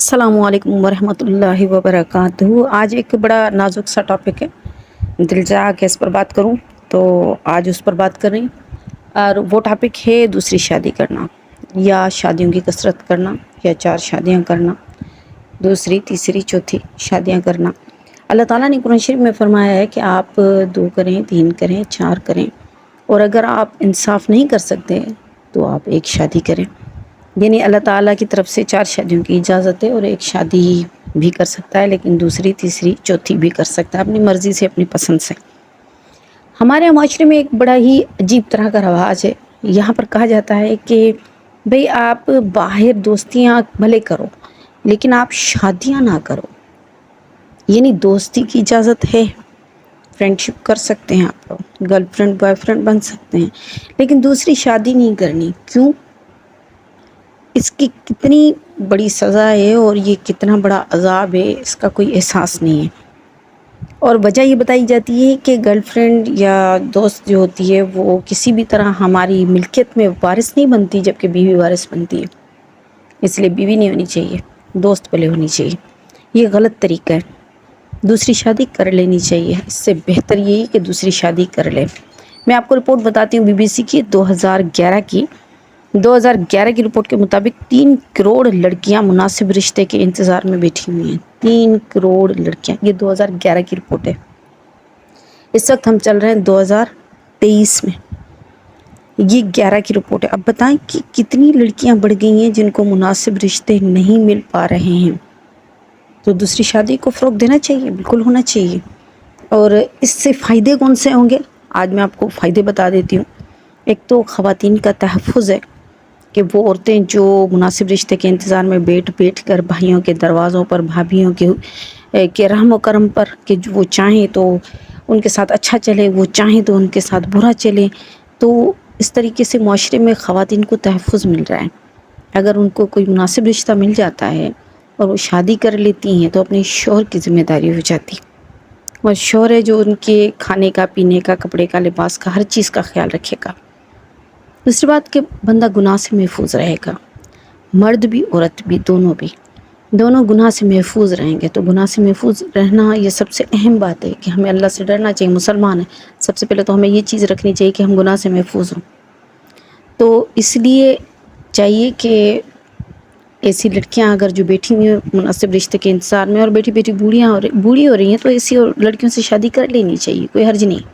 السلام علیکم ورحمۃ اللہ وبرکاتہ۔ آج ایک بڑا نازک سا ٹاپک ہے، دل چاہا کہ اس پر بات کروں تو آج اس پر بات کر رہی ہوں، اور وہ ٹاپک ہے دوسری شادی کرنا، یا شادیوں کی کثرت کرنا، یا 4 شادیاں کرنا، دوسری تیسری چوتھی شادیاں کرنا۔ اللہ تعالیٰ نے قرآن شریف میں فرمایا ہے کہ آپ 2 کریں، 3 کریں، 4 کریں، اور اگر آپ انصاف نہیں کر سکتے تو آپ 1 شادی کریں۔ یعنی اللہ تعالیٰ کی طرف سے 4 شادیوں کی اجازت ہے، اور 1 شادی بھی کر سکتا ہے، لیکن دوسری تیسری چوتھی بھی کر سکتا ہے اپنی مرضی سے، اپنی پسند سے۔ ہمارے معاشرے میں ایک بڑا ہی عجیب طرح کا رواج ہے۔ یہاں پر کہا جاتا ہے کہ بھئی آپ باہر دوستیاں بھلے کرو لیکن آپ شادیاں نہ کرو۔ یعنی دوستی کی اجازت ہے، فرینڈ شپ کر سکتے ہیں، آپ گرل فرینڈ بوائے فرینڈ بن سکتے ہیں، لیکن دوسری شادی نہیں کرنی۔ کیوں؟ اس کی کتنی بڑی سزا ہے اور یہ کتنا بڑا عذاب ہے، اس کا کوئی احساس نہیں ہے۔ اور وجہ یہ بتائی جاتی ہے کہ گرل فرینڈ یا دوست جو ہوتی ہے وہ کسی بھی طرح ہماری ملکیت میں وارث نہیں بنتی، جبکہ بیوی وارث بنتی ہے۔ اس لیے بیوی نہیں ہونی چاہیے، دوست پہلے ہونی چاہیے۔ یہ غلط طریقہ ہے، دوسری شادی کر لینی چاہیے۔ اس سے بہتر یہی کہ دوسری شادی کر لے۔ میں آپ کو رپورٹ بتاتی ہوں BBC کی 2011 کی 2011 کی رپورٹ کے مطابق 3 کروڑ لڑکیاں مناسب رشتے کے انتظار میں بیٹھی ہوئی ہیں۔ 3 کروڑ لڑکیاں، یہ 2011 کی رپورٹ ہے۔ اس وقت ہم چل رہے ہیں 2023 میں، یہ 11 کی رپورٹ ہے۔ اب بتائیں کہ کتنی لڑکیاں بڑھ گئی ہیں جن کو مناسب رشتے نہیں مل پا رہے ہیں۔ تو دوسری شادی کو فروغ دینا چاہیے، بالکل ہونا چاہیے۔ اور اس سے فائدے کون سے ہوں گے؟ آج میں آپ کو فائدے بتا دیتی ہوں۔ ایک تو خواتین کا تحفظ ہے، کہ وہ عورتیں جو مناسب رشتے کے انتظار میں بیٹھ کر بھائیوں کے دروازوں پر، بھابھیوں کے رحم و کرم پر، کہ وہ چاہیں تو ان کے ساتھ اچھا چلے، وہ چاہیں تو ان کے ساتھ برا چلے، تو اس طریقے سے معاشرے میں خواتین کو تحفظ مل رہا ہے۔ اگر ان کو کوئی مناسب رشتہ مل جاتا ہے اور وہ شادی کر لیتی ہیں تو اپنے شوہر کی ذمہ داری ہو جاتی، اور شوہر ہے جو ان کے کھانے کا، پینے کا، کپڑے کا، لباس کا، ہر چیز کا خیال رکھے گا۔ دوسری بات کہ بندہ گناہ سے محفوظ رہے گا، مرد بھی عورت بھی، دونوں گناہ سے محفوظ رہیں گے۔ تو گناہ سے محفوظ رہنا یہ سب سے اہم بات ہے، کہ ہمیں اللہ سے ڈرنا چاہیے۔ مسلمان ہیں، سب سے پہلے تو ہمیں یہ چیز رکھنی چاہیے کہ ہم گناہ سے محفوظ ہوں۔ تو اس لیے چاہیے کہ ایسی لڑکیاں اگر جو بیٹھی ہوئی ہیں مناسب رشتے کے انتظار میں، اور بیٹھی بیٹھی بوڑھی ہو رہی ہیں، تو ایسی لڑکیوں سے شادی کر لینی چاہیے، کوئی حرج نہیں۔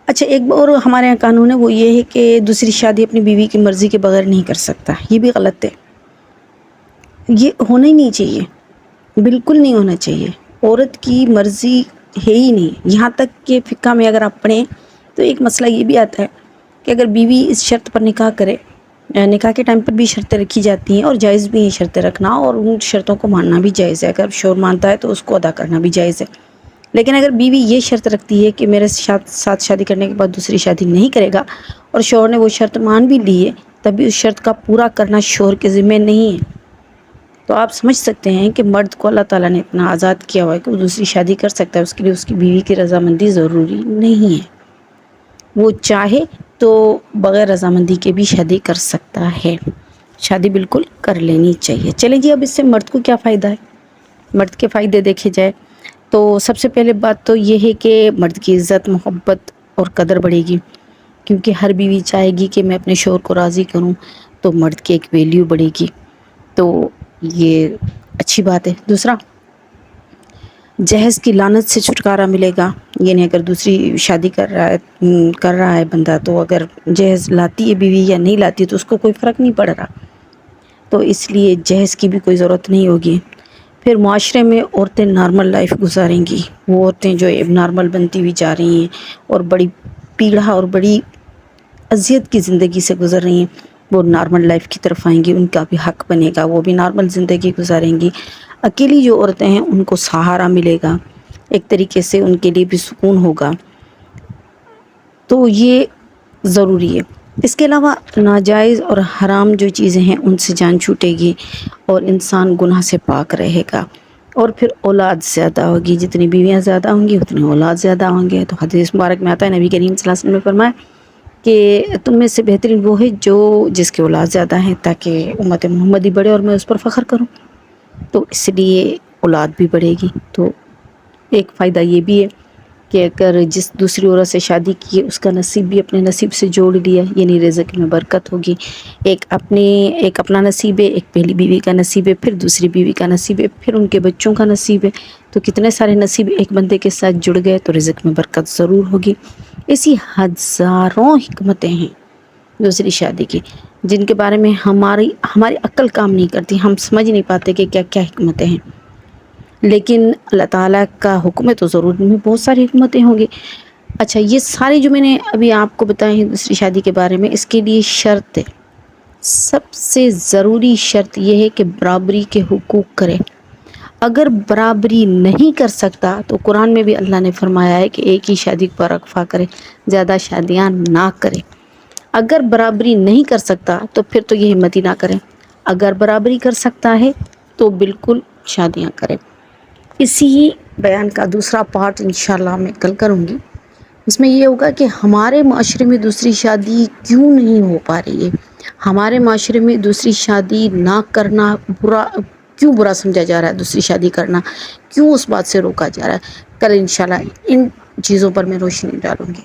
اچھا، ایک اور ہمارے یہاں قانون ہے، وہ یہ ہے کہ دوسری شادی اپنی بیوی کی مرضی کے بغیر نہیں کر سکتا۔ یہ بھی غلط ہے، یہ ہونا ہی نہیں چاہیے، بالکل نہیں ہونا چاہیے۔ عورت کی مرضی ہے ہی نہیں۔ یہاں تک کہ فقہ میں اگر آپ پڑھیں تو ایک مسئلہ یہ بھی آتا ہے کہ اگر بیوی اس شرط پر نکاح کرے، نکاح کے ٹائم پر بھی شرطیں رکھی جاتی ہیں، اور جائز بھی ہیں شرطیں رکھنا، اور ان شرطوں کو ماننا بھی جائز ہے۔ اگر شوہر مانتا ہے تو اس کو ادا کرنا بھی جائز ہے۔ لیکن اگر بیوی یہ شرط رکھتی ہے کہ میرے ساتھ شادی کرنے کے بعد دوسری شادی نہیں کرے گا، اور شوہر نے وہ شرط مان بھی لی ہے، تب بھی اس شرط کا پورا کرنا شوہر کے ذمہ نہیں ہے۔ تو آپ سمجھ سکتے ہیں کہ مرد کو اللہ تعالیٰ نے اتنا آزاد کیا ہوا ہے کہ وہ دوسری شادی کر سکتا ہے، اس کے لیے اس کی بیوی کی رضامندی ضروری نہیں ہے۔ وہ چاہے تو بغیر رضامندی کے بھی شادی کر سکتا ہے۔ شادی بالکل کر لینی چاہیے۔ چلیں جی، اب اس سے مرد کو کیا فائدہ ہے؟ مرد کے فائدے دیکھے جائے تو سب سے پہلے بات تو یہ ہے کہ مرد کی عزت، محبت اور قدر بڑھے گی، کیونکہ ہر بیوی چاہے گی کہ میں اپنے شوہر کو راضی کروں، تو مرد کی ایک ویلیو بڑھے گی، تو یہ اچھی بات ہے۔ دوسرا، جہیز کی لعنت سے چھٹکارا ملے گا۔ یعنی اگر دوسری شادی کر رہا ہے بندہ، تو اگر جہیز لاتی ہے بیوی یا نہیں لاتی تو اس کو کوئی فرق نہیں پڑ رہا، تو اس لیے جہیز کی بھی کوئی ضرورت نہیں ہوگی۔ پھر معاشرے میں عورتیں نارمل لائف گزاریں گی۔ وہ عورتیں جو اب نارمل بنتی ہوئی جا رہی ہیں اور بڑی پیڑا اور بڑی اذیت کی زندگی سے گزر رہی ہیں، وہ نارمل لائف کی طرف آئیں گی، ان کا بھی حق بنے گا، وہ بھی نارمل زندگی گزاریں گی۔ اکیلی جو عورتیں ہیں ان کو سہارا ملے گا، ایک طریقے سے ان کے لیے بھی سکون ہوگا، تو یہ ضروری ہے۔ اس کے علاوہ ناجائز اور حرام جو چیزیں ہیں ان سے جان چھوٹے گی، اور انسان گناہ سے پاک رہے گا، اور پھر اولاد زیادہ ہوگی۔ جتنی بیویاں زیادہ ہوں گی اتنے اولاد زیادہ ہوں گے۔ تو حدیث مبارک میں آتا ہے، نبی کریم صلی اللہ علیہ وسلم نے فرمایا کہ تم میں سے بہترین وہ ہے جو جس کے اولاد زیادہ ہیں، تاکہ امت محمدی بڑھے اور میں اس پر فخر کروں. تو اس لیے اولاد بھی بڑھے گی. تو ایک فائدہ یہ بھی ہے کہ اگر جس دوسری عورت سے شادی کی ہے اس کا نصیب بھی اپنے نصیب سے جوڑ لیا، یعنی رزق میں برکت ہوگی. ایک اپنا نصیب ہے، ایک پہلی بیوی کا نصیب ہے، پھر دوسری بیوی کا نصیب ہے، پھر ان کے بچوں کا نصیب ہے. تو کتنے سارے نصیب ایک بندے کے ساتھ جڑ گئے تو رزق میں برکت ضرور ہوگی. ایسی ہزاروں حکمتیں ہیں دوسری شادی کی، جن کے بارے میں ہماری عقل کام نہیں کرتی، ہم سمجھ نہیں پاتے کہ کیا کیا حکمتیں ہیں. لیکن اللہ تعالیٰ کا حکم ہے تو ضرور ان میں بہت ساری حکمتیں ہوں گی. اچھا، یہ ساری جو میں نے ابھی آپ کو بتائی ہیں دوسری شادی کے بارے میں، اس کے لیے شرط ہے، سب سے ضروری شرط یہ ہے کہ برابری کے حقوق کرے. اگر برابری نہیں کر سکتا تو قرآن میں بھی اللہ نے فرمایا ہے کہ ایک ہی شادی پر اکتفا کرے، زیادہ شادیاں نہ کرے. اگر برابری نہیں کر سکتا تو پھر تو یہ ہمت ہی نہ کرے. اگر برابری کر سکتا ہے تو بالکل شادیاں کرے. اسی بیان کا دوسرا پارٹ انشاءاللہ میں کل کروں گی. اس میں یہ ہوگا کہ ہمارے معاشرے میں دوسری شادی کیوں نہیں ہو پا رہی ہے، ہمارے معاشرے میں دوسری شادی نہ کرنا کیوں برا سمجھا جا رہا ہے، دوسری شادی کرنا کیوں اس بات سے روکا جا رہا ہے. کل انشاءاللہ ان چیزوں پر میں روشنی ڈالوں گی.